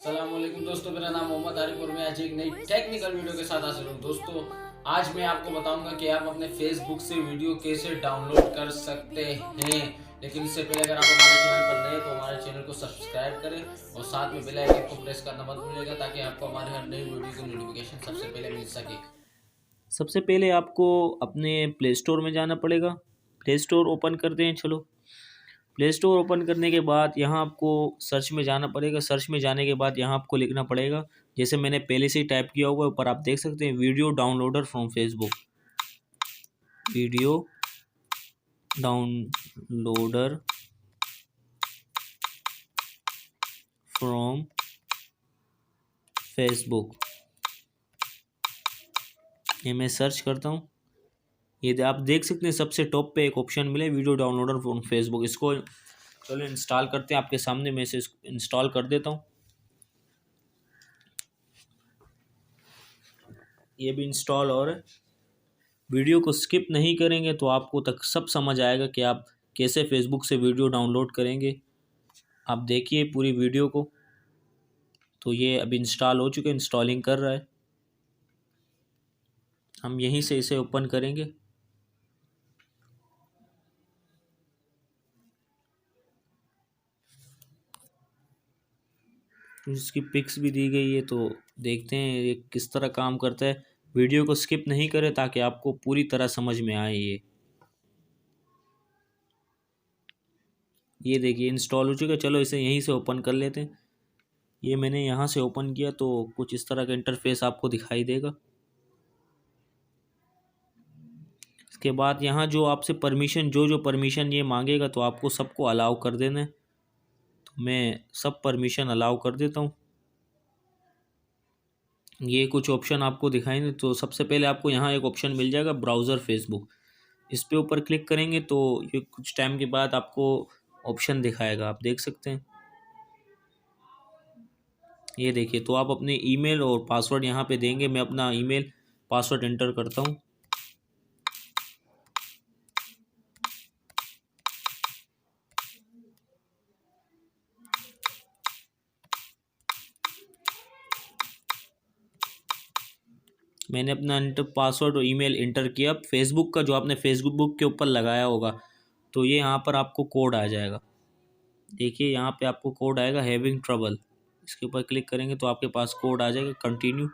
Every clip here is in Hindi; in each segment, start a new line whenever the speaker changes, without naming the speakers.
अस्सलामुअलैकुम दोस्तों, मेरा नाम मोहम्मद आरिफ और मैं आज एक नई टेक्निकल वीडियो के साथ हाजिर हूँ। दोस्तों, आज मैं आपको बताऊंगा कि आप अपने फेसबुक से वीडियो कैसे डाउनलोड कर सकते हैं। लेकिन इससे पहले अगर आप हमारे चैनल पर नए तो हमारे चैनल को सब्सक्राइब करें और साथ में बेल आइकन को प्रेस करना मत भूलिएगा ताकि आपको हमारे हर नई वीडियो की नोटिफिकेशन सबसे पहले मिल सके।
सबसे पहले आपको अपने प्ले स्टोर में जाना पड़ेगा। प्ले स्टोर ओपन करते हैं। चलो, प्ले स्टोर ओपन करने के बाद यहाँ आपको सर्च में जाना पड़ेगा। सर्च में जाने के बाद यहाँ आपको लिखना पड़ेगा, जैसे मैंने पहले से ही टाइप किया हुआ है, ऊपर आप देख सकते हैं, video downloader from Facebook. Video downloader from Facebook, ये मैं सर्च करता हूँ। ये आप देख सकते हैं सबसे टॉप पे एक ऑप्शन मिले, वीडियो डाउनलोडर फ्रॉम फेसबुक। इसको चलो इंस्टॉल करते हैं। आपके सामने मैं इसे इंस्टॉल कर देता हूँ। ये भी इंस्टॉल और वीडियो को स्किप नहीं करेंगे तो आपको तक सब समझ आएगा कि आप कैसे फेसबुक से वीडियो डाउनलोड करेंगे। आप देखिए पूरी वीडियो को। तो ये अभी इंस्टॉल हो चुके, इंस्टॉलिंग कर रहा है। हम यहीं से इसे ओपन करेंगे। इसकी पिक्स भी दी गई है, तो देखते हैं ये किस तरह काम करता है। वीडियो को स्किप नहीं करें ताकि आपको पूरी तरह समझ में आए। ये देखिए इंस्टॉल हो चुका है। चलो इसे यहीं से ओपन कर लेते हैं। ये मैंने यहाँ से ओपन किया तो कुछ इस तरह का इंटरफेस आपको दिखाई देगा। इसके बाद यहाँ जो आपसे परमिशन जो परमिशन ये मांगेगा तो आपको सबको अलाउ कर देना है। तो मैं सब परमिशन अलाउ कर देता हूँ। ये कुछ ऑप्शन आपको दिखाएंगे। तो सबसे पहले आपको यहाँ एक ऑप्शन मिल जाएगा, ब्राउज़र फेसबुक। इस पे ऊपर क्लिक करेंगे तो ये कुछ टाइम के बाद आपको ऑप्शन दिखाएगा, आप देख सकते हैं। ये देखिए, तो आप अपने ईमेल और पासवर्ड यहाँ पे देंगे। मैं अपना ईमेल पासवर्ड एंटर करता हूँ। मैंने अपना पासवर्ड और ईमेल इंटर किया। अब फेसबुक का जो आपने फेसबुक के ऊपर लगाया होगा तो ये यहाँ पर आपको कोड आ जाएगा। देखिए यहाँ पे आपको कोड आएगा, हैविंग ट्रबल। इसके ऊपर क्लिक करेंगे तो आपके पास कोड आ जाएगा, कंटिन्यू।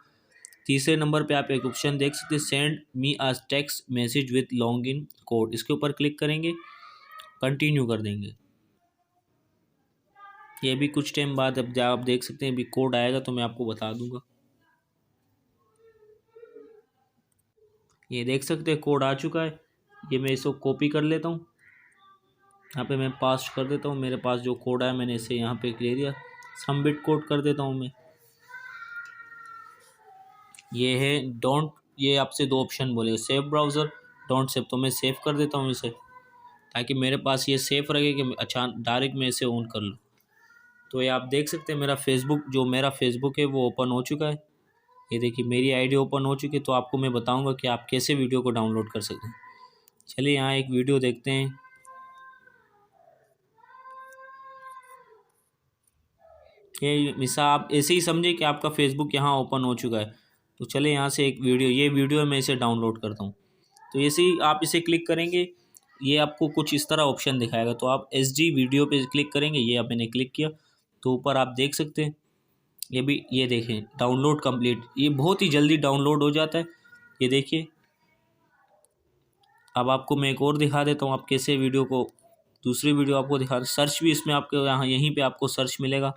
तीसरे नंबर पे आप एक ऑप्शन देख सकते हैं, send me a text message with log in code. इसके ऊपर क्लिक करेंगे, कंटिन्यू कर देंगे। ये भी कुछ टाइम बाद अब आप देख सकते हैं अभी कोड आएगा तो मैं आपको बता दूंगा। ये देख सकते हैं कोड आ चुका है। ये मैं इसको कॉपी कर लेता हूँ। यहाँ पे मैं पास्ट कर देता हूँ। मेरे पास जो कोड आया मैंने इसे यहाँ पे ले दिया। सबमिट कोड कर देता हूँ मैं। ये है डोंट, ये आपसे दो ऑप्शन बोले, सेव ब्राउज़र, डोंट सेव। तो मैं सेव कर देता हूँ इसे, ताकि मेरे पास ये सेफ रहे कि अच्छा डायरेक्ट मैं इसे ऑन कर लूँ। तो ये आप देख सकते हैं मेरा फेसबुक है वो ओपन हो चुका है। ये देखिए मेरी आईडी ओपन हो चुकी है। तो आपको मैं बताऊंगा कि आप कैसे वीडियो को डाउनलोड कर सकते हैं। चलिए यहाँ एक वीडियो देखते हैं। ये मिसाल आप ऐसे ही समझे कि आपका फेसबुक यहाँ ओपन हो चुका है। तो चले यहाँ से एक वीडियो, ये वीडियो मैं इसे डाउनलोड करता हूँ। तो ऐसे ही आप इसे क्लिक करेंगे, ये आपको कुछ इस तरह ऑप्शन दिखाएगा। तो आप एसडी वीडियो पे क्लिक करेंगे। ये आप मैंने क्लिक किया तो ऊपर आप देख सकते हैं ये भी, ये देखें डाउनलोड कंप्लीट। ये बहुत ही जल्दी डाउनलोड हो जाता है। ये देखिए, अब आपको मैं एक और दिखा देता हूँ आप कैसे वीडियो को, दूसरी वीडियो आपको दिखा। सर्च भी इसमें आपको यहाँ यहीं पे आपको सर्च मिलेगा।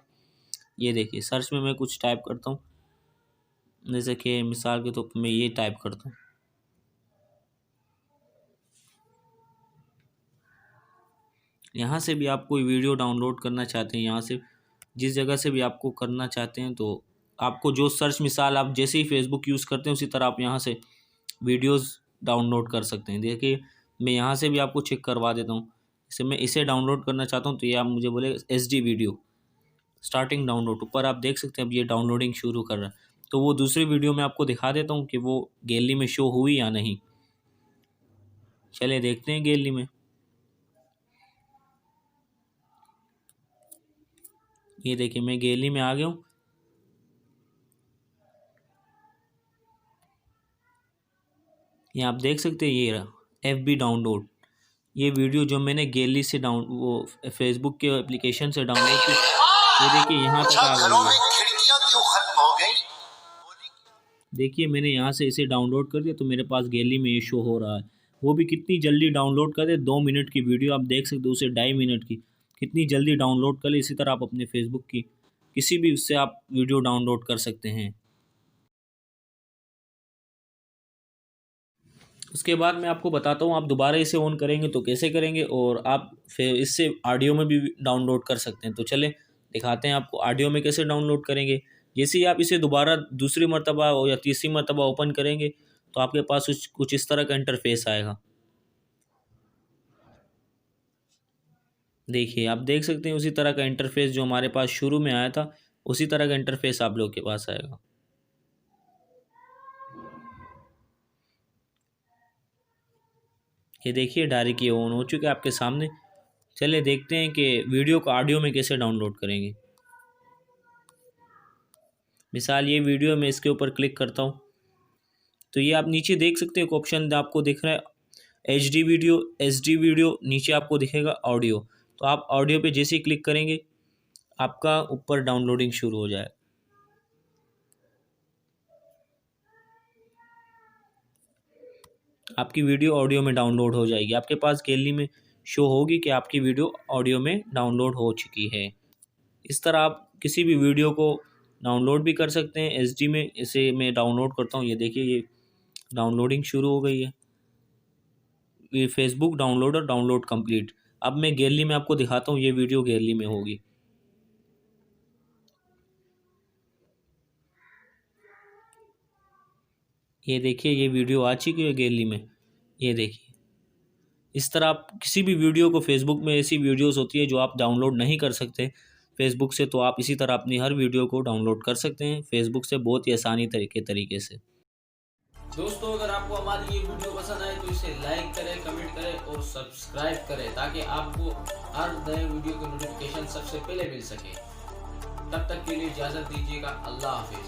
ये देखिए सर्च में मैं कुछ टाइप करता हूँ, जैसे कि मिसाल के तौर पर मैं ये टाइप करता हूँ। यहाँ से भी आप कोई वीडियो डाउनलोड करना चाहते हैं, यहाँ से जिस जगह से भी आपको करना चाहते हैं, तो आपको जो सर्च, मिसाल आप जैसे ही फेसबुक यूज़ करते हैं उसी तरह आप यहाँ से वीडियोस डाउनलोड कर सकते हैं। देखिए मैं यहाँ से भी आपको चेक करवा देता हूँ। जैसे मैं इसे डाउनलोड करना चाहता हूँ तो ये आप मुझे बोले एसडी वीडियो स्टार्टिंग डाउनलोड, ऊपर आप देख सकते हैं अब ये डाउनलोडिंग शुरू कर रहा है। तो वो दूसरी वीडियो में आपको दिखा देता हूँ कि वो गैलरी में शो हुई या नहीं। चलिए देखते हैं गैलरी में। ये देखिए मैं गैलरी में आ गया हूँ। ये आप देख सकते हैं, ये रहा FB डाउनलोड। ये वीडियो जो मैंने गैलरी से वो फेसबुक के एप्लीकेशन से डाउनलोड की, ये देखिए यहाँ तक आ गई। देखिए मैंने यहाँ से इसे डाउनलोड कर दिया तो मेरे पास गैलरी में ये शो हो रहा है। वो भी कितनी जल्दी डाउनलोड कर दे, 2 मिनट की वीडियो आप देख सकते हो, उसे 2.5 मिनट की कितनी जल्दी डाउनलोड कर ले। इसी तरह आप अपने फेसबुक की किसी भी उससे आप वीडियो डाउनलोड कर सकते हैं। उसके बाद मैं आपको बताता हूँ आप दोबारा इसे ऑन करेंगे तो कैसे करेंगे, और आप फिर इससे ऑडियो में भी डाउनलोड कर सकते हैं। तो चलें दिखाते हैं आपको ऑडियो में कैसे डाउनलोड करेंगे। जैसे ही आप इसे दोबारा दूसरी मर्तबा या तीसरी मर्तबा ओपन करेंगे तो आपके पास कुछ इस तरह का इंटरफेस आएगा। देखिए आप देख सकते हैं उसी तरह का इंटरफेस जो हमारे पास शुरू में आया था, उसी तरह का इंटरफेस आप लोगों के पास आएगा। ये देखिए डायरेक्ट ये ऑन हो चुके हैं आपके सामने। चलिए देखते हैं कि वीडियो को ऑडियो में कैसे डाउनलोड करेंगे। मिसाल ये वीडियो मैं इसके ऊपर क्लिक करता हूँ तो ये आप नीचे देख सकते हैं एक ऑप्शन आपको दिख रहा है HD वीडियो, SD वीडियो, नीचे आपको दिखेगा ऑडियो। तो आप ऑडियो पे जैसे ही क्लिक करेंगे आपका ऊपर डाउनलोडिंग शुरू हो जाए। आपकी वीडियो ऑडियो में डाउनलोड हो जाएगी, आपके पास गैलरी में शो होगी कि आपकी वीडियो ऑडियो में डाउनलोड हो चुकी है। इस तरह आप किसी भी वीडियो को डाउनलोड भी कर सकते हैं SD में। इसे मैं डाउनलोड करता हूँ, ये देखिए ये डाउनलोडिंग शुरू हो गई है। ये फेसबुक डाउनलोडर डाउनलोड कंप्लीट। अब मैं गैलरी में आपको दिखाता हूँ, ये वीडियो गैलरी में होगी। ये देखिए ये वीडियो आ चुकी है गैलरी में। ये देखिए इस तरह आप किसी भी वीडियो को, फेसबुक में ऐसी वीडियोस होती है जो आप डाउनलोड नहीं कर सकते फेसबुक से, तो आप इसी तरह अपनी हर वीडियो को डाउनलोड कर सकते हैं फेसबुक से बहुत ही आसानी तरीके से।
दोस्तों अगर आपको हमारी ये वीडियो पसंद आए तो इसे लाइक करें, कमेंट करें और सब्सक्राइब करें ताकि आपको हर नए वीडियो की नोटिफिकेशन सबसे पहले मिल सके। तब तक के लिए इजाज़त दीजिएगा। अल्लाह हाफिज़।